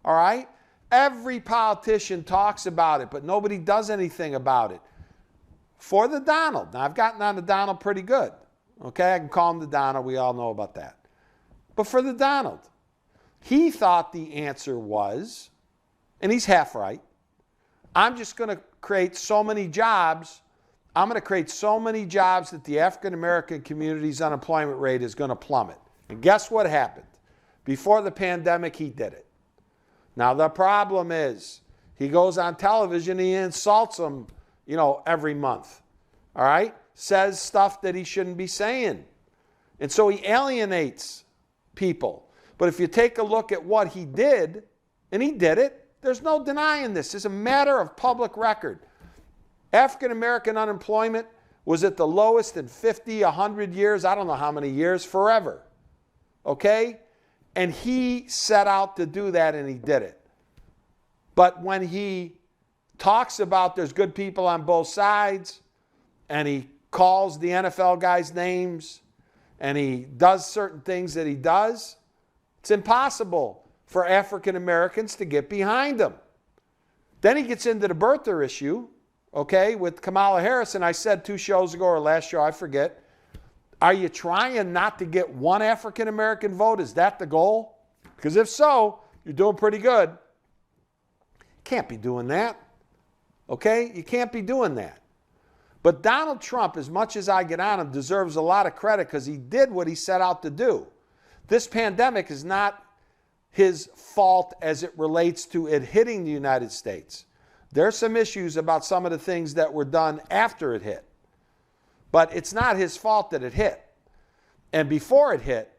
All right? Every politician talks about it, but nobody does anything about it. For the Donald. Now, I've gotten on the Donald pretty good. Okay? I can call him the Donald. We all know about that. But for the Donald, he thought the answer was, and he's half right, I'm just going to create so many jobs. I'm going to create so many jobs that the African American community's unemployment rate is going to plummet. And guess what happened? Before the pandemic, he did it. Now, the problem is he goes on television and he insults them, every month. All right? Says stuff that he shouldn't be saying. And so he alienates people. But if you take a look at what he did, and he did it, there's no denying this. It's a matter of public record. African American unemployment was at the lowest in 50, 100 years, I don't know how many years, forever. Okay? And he set out to do that, and he did it. But when he talks about there's good people on both sides, and he calls the NFL guys names, and he does certain things that he does, it's impossible for African Americans to get behind him. Then he gets into the birther issue, okay, with Kamala Harris, and I said 2 shows ago or last show, I forget, are you trying not to get one African American vote? Is that the goal? Because if so, you're doing pretty good. Can't be doing that. Okay? You can't be doing that. But Donald Trump, as much as I get on him, deserves a lot of credit because he did what he set out to do. This pandemic is not his fault as it relates to it hitting the United States. There's some issues about some of the things that were done after it hit. But it's not his fault that it hit. And before it hit,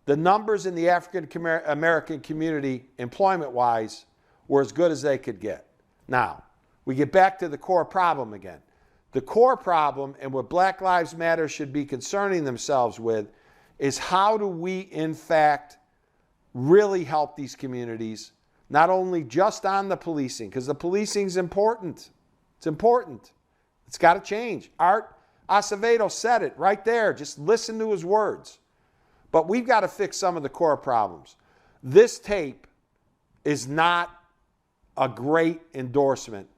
the numbers in the African American community, employment-wise, were as good as they could get. Now, we get back to the core problem again. The core problem, and what Black Lives Matter should be concerning themselves with, is how do we, in fact, really help these communities, not only just on the policing, because the policing is important. It's important. It's got to change. Art Acevedo said it right there. Just listen to his words. But we've got to fix some of the core problems. This tape is not a great endorsement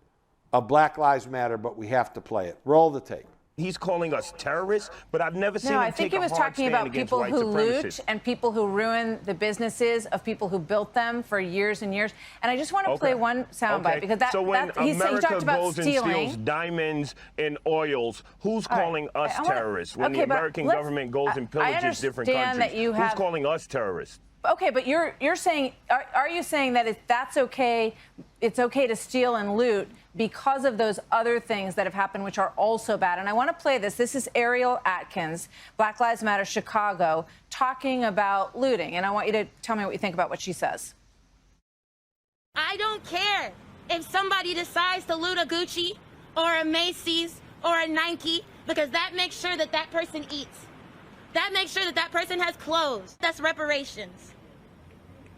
of Black Lives Matter, but we have to play it. Roll the tape. he's calling us terrorists, but I've never seen him I think take he a was hard talking stand about against people white who supremacists. loot and people who ruin the businesses of people who built them for years and years. And I just want to play one soundbite because so when he America talked about goes stealing. and steals diamonds and oils, who's calling us terrorists? When the American government goes and pillages different countries, who's calling us terrorists? Okay, but you're saying, are you saying that that's okay? It's okay to steal and loot because of those other things that have happened, which are also bad. And I want to play this. This is Ariel Atkins, Black Lives Matter Chicago, talking about looting. And I want you to tell me what you think about what she says. I don't care if somebody decides to loot a Gucci or a Macy's or a Nike, because that makes sure that that person eats. That makes sure that that person has clothes. That's reparations.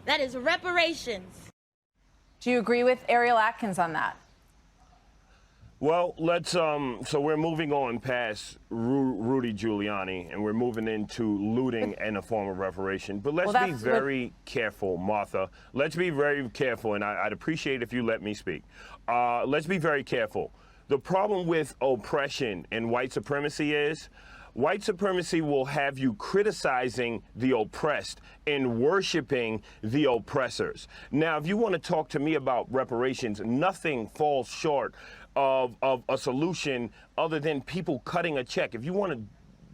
That is reparations. Do you agree with Ariel Atkins on that? Well, let's so we're moving on past Rudy Giuliani, and we're moving into looting and a form of reparation. But let's be very careful, Martha. Let's be very careful, and I'd appreciate if you let me speak. Let's be very careful. The problem with oppression and white supremacy is white supremacy will have you criticizing the oppressed and worshiping the oppressors. Now, if you want to talk to me about reparations, nothing falls short of a solution other than people cutting a check. If you want to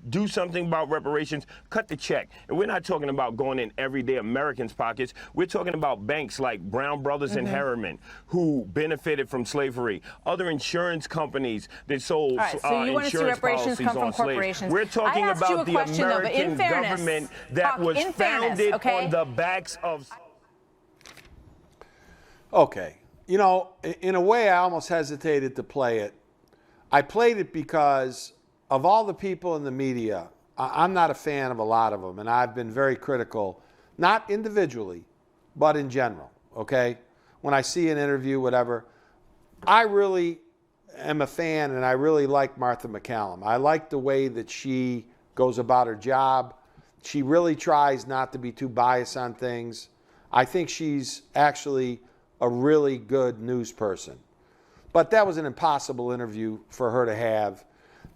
do something about reparations, cut the check. And we're not talking about going in everyday Americans' pockets. We're talking about banks like Brown Brothers and Harriman, who benefited from slavery, other insurance companies that sold insurance policies on slaves. We're talking about the American government that was founded on the backs of... Okay. You know, in a way, I almost hesitated to play it. I played it because of all the people in the media, I'm not a fan of a lot of them, and I've been very critical, not individually, but in general, okay? When I see an interview, whatever, I really am a fan, and I really like Martha McCallum. I like the way that she goes about her job. She really tries not to be too biased on things. I think she's actually a really good news person. But that was an impossible interview for her to have.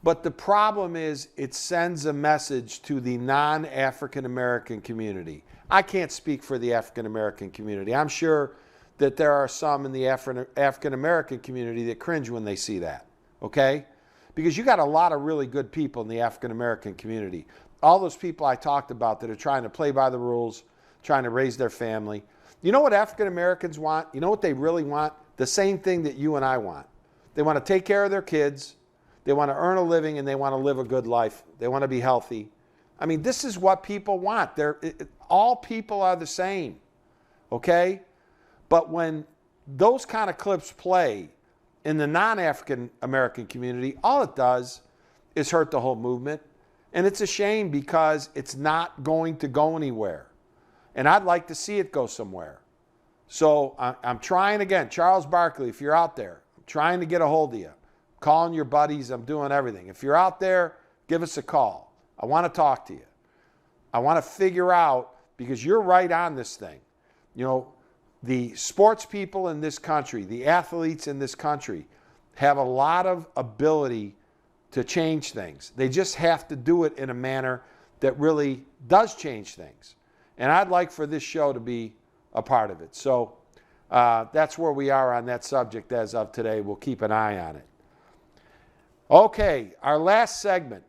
But the problem is it sends a message to the non-African American community. I can't speak for the African American community. I'm sure that there are some in the African American community that cringe when they see that, okay? Because you got a lot of really good people in the African American community. All those people I talked about that are trying to play by the rules, trying to raise their family. You know what African Americans want? You know what they really want? The same thing that you and I want. They want to take care of their kids. They want to earn a living, and they want to live a good life. They want to be healthy. I mean, this is what people want. All people are the same, okay? But when those kind of clips play in the non-African American community, all it does is hurt the whole movement. And it's a shame because it's not going to go anywhere. And I'd like to see it go somewhere. So I'm trying again. Charles Barkley, if you're out there, I'm trying to get a hold of you. I'm calling your buddies. I'm doing everything. If you're out there, give us a call. I want to talk to you. I want to figure out, because you're right on this thing. You know, the sports people in this country, the athletes in this country, have a lot of ability to change things. They just have to do it in a manner that really does change things. And I'd like for this show to be a part of it. So that's where we are on that subject as of today. We'll keep an eye on it. Okay, our last segment.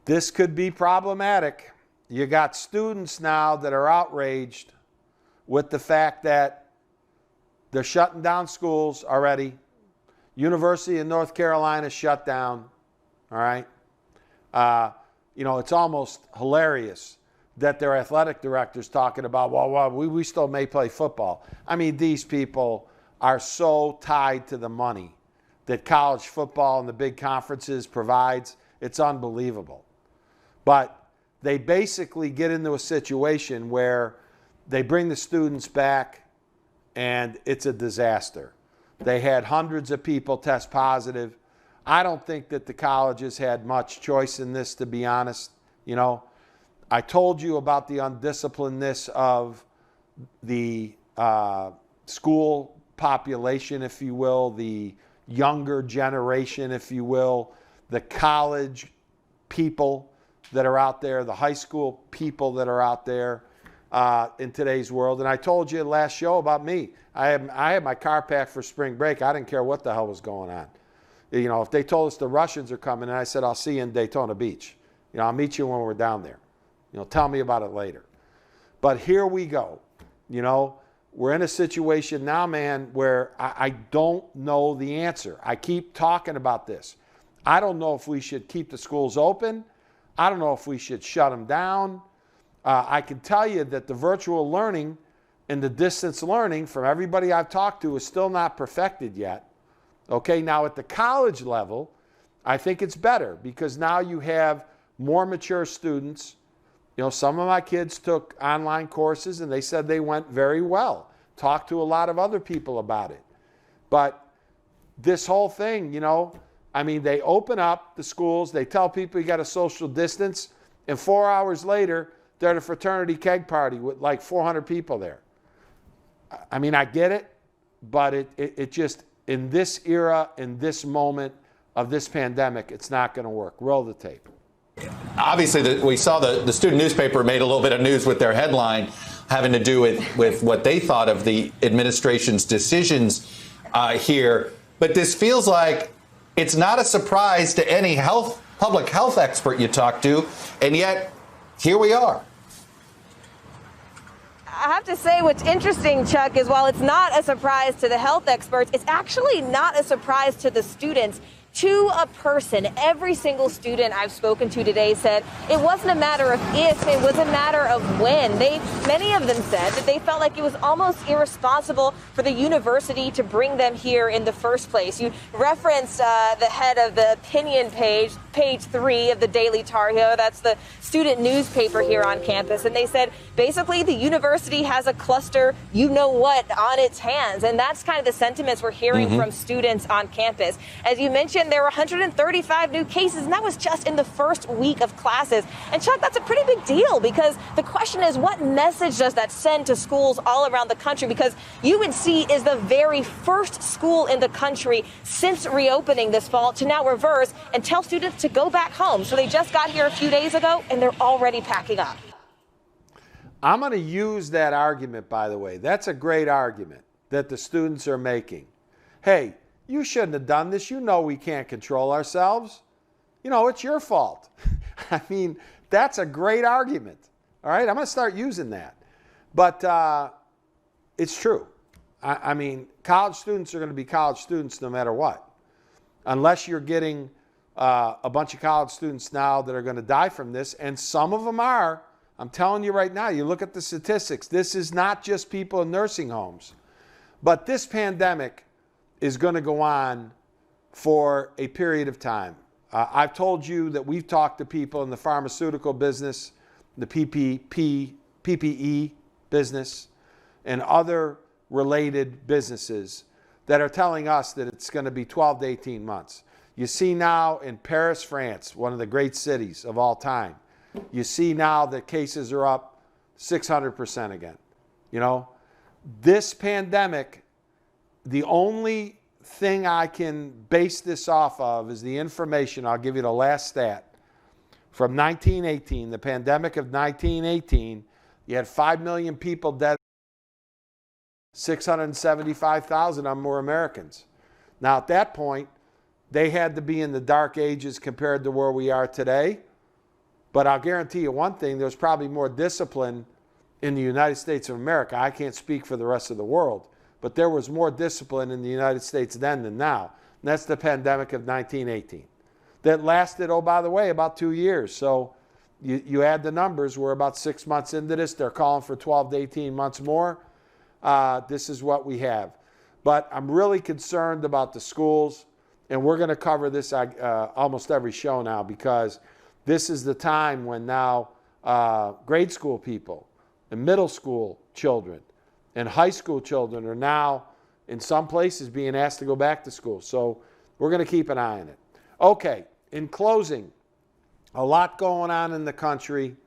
This could be problematic. You got students now that are outraged with the fact that they're shutting down schools already. University of North Carolina shut down, all right? You know, it's almost hilarious that their athletic director's talking about, well, we still may play football. I mean, these people are so tied to the money that college football and the big conferences provides. It's unbelievable. But they basically get into a situation where they bring the students back and it's a disaster. They had hundreds of people test positive. I don't think that the colleges had much choice in this, to be honest. You know, I told you about the undisciplinedness of the school population, if you will, the younger generation, if you will, the college people that are out there, the high school people that are out there in today's world. And I told you last show about me. I had my car packed for spring break. I didn't care what the hell was going on. You know, if they told us the Russians are coming, and I said, I'll see you in Daytona Beach. You know, I'll meet you when we're down there. You know, tell me about it later. But here we go. You know, we're in a situation now, man, where I don't know the answer. I keep talking about this. I don't know if we should keep the schools open. I don't know if we should shut them down. I can tell you that the virtual learning and the distance learning from everybody I've talked to is still not perfected yet. Okay, now at the college level, I think it's better because now you have more mature students. You know, some of my kids took online courses and they said they went very well. Talked to a lot of other people about it. But this whole thing, you know, I mean, they open up the schools, they tell people you got to social distance, and 4 hours later, they're at a fraternity keg party with like 400 people there. I mean, I get it, but it just, in this era, in this moment of this pandemic, it's not going to work. Roll the tape. Obviously, we saw the student newspaper made a little bit of news with their headline having to do with what they thought of the administration's decisions here. But this feels like it's not a surprise to any public health expert you talk to, and yet here we are. I have to say what's interesting, Chuck, is while it's not a surprise to the health experts, it's actually not a surprise to the students. To a person, every single student I've spoken to today said it wasn't a matter of if, it was a matter of when. Many of them said that they felt like it was almost irresponsible for the university to bring them here in the first place. You referenced the head of the opinion page 3 of the Daily Tar Heel. That's the student newspaper here on campus. And they said basically the university has a cluster, you know what, on its hands. And that's kind of the sentiments we're hearing from students on campus. As you mentioned, there were 135 new cases, and that was just in the first week of classes. And Chuck, that's a pretty big deal because the question is, what message does that send to schools all around the country? Because UNC is the very first school in the country since reopening this fall to now reverse and tell students to go back home. So they just got here a few days ago, and they're already packing up. I'm going to use that argument, by the way. That's a great argument that the students are making. Hey, you shouldn't have done this. You know we can't control ourselves. You know, it's your fault. I mean, that's a great argument. All right, I'm going to start using that. But it's true. I mean, college students are going to be college students no matter what. Unless you're getting a bunch of college students now that are going to die from this, and some of them are. I'm telling you right now, you look at the statistics. This is not just people in nursing homes. But this pandemic is going to go on for a period of time. I've told you that we've talked to people in the pharmaceutical business, the PPE business, and other related businesses that are telling us that it's going to be 12 to 18 months. You see now in Paris, France, one of the great cities of all time, you see now that cases are up 600% again. You know, this pandemic, the only thing I can base this off of is the information. I'll give you the last stat. From 1918, the pandemic of 1918, you had 5 million people dead. 675,000 of them were Americans. Now, at that point, they had to be in the dark ages compared to where we are today. But I'll guarantee you one thing, there's probably more discipline in the United States of America. I can't speak for the rest of the world. But there was more discipline in the United States then than now. And that's the pandemic of 1918. That lasted, oh, by the way, about 2 years. So you add the numbers, we're about 6 months into this. They're calling for 12 to 18 months more. This is what we have. But I'm really concerned about the schools. And we're going to cover this almost every show now because this is the time when now grade school people and middle school children and high school children are now, in some places, being asked to go back to school. So we're going to keep an eye on it. Okay, in closing, a lot going on in the country.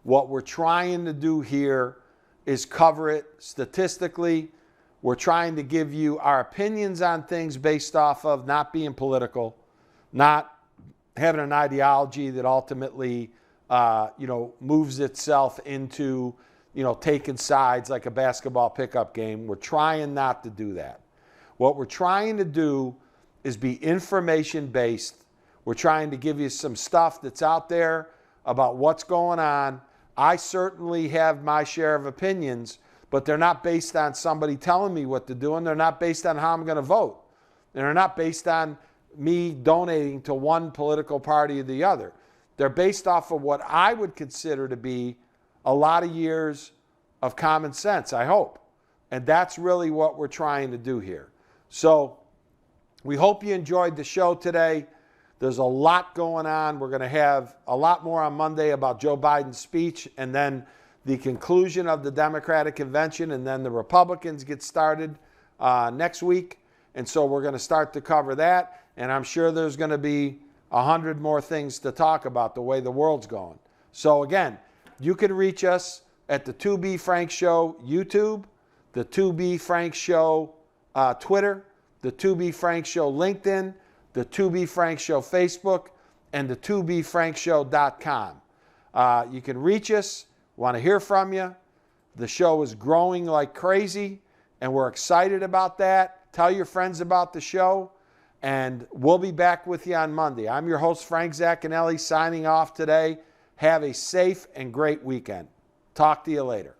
What we're trying to do here is cover it statistically. We're trying to give you our opinions on things based off of not being political, not having an ideology that ultimately, moves itself into, taking sides like a basketball pickup game. We're trying not to do that. What we're trying to do is be information-based. We're trying to give you some stuff that's out there about what's going on. I certainly have my share of opinions, but they're not based on somebody telling me what to do, and they're not based on how I'm going to vote. And they're not based on me donating to one political party or the other. They're based off of what I would consider to be a lot of years of common sense, I hope. And that's really what we're trying to do here. So we hope you enjoyed the show today. There's a lot going on. We're going to have a lot more on Monday about Joe Biden's speech, and then the conclusion of the Democratic convention, and then the Republicans get started next week. And so we're going to start to cover that. And I'm sure there's going to be 100 more things to talk about the way the world's going. So again, you can reach us at the 2B Frank Show YouTube, the 2B Frank Show Twitter, the 2B Frank Show LinkedIn, the 2B Frank Show Facebook, and the 2bfrankshow.com. You can reach us. Want to hear from you. The show is growing like crazy, and we're excited about that. Tell your friends about the show, and we'll be back with you on Monday. I'm your host, Frank Zaccanelli, signing off today. Have a safe and great weekend. Talk to you later.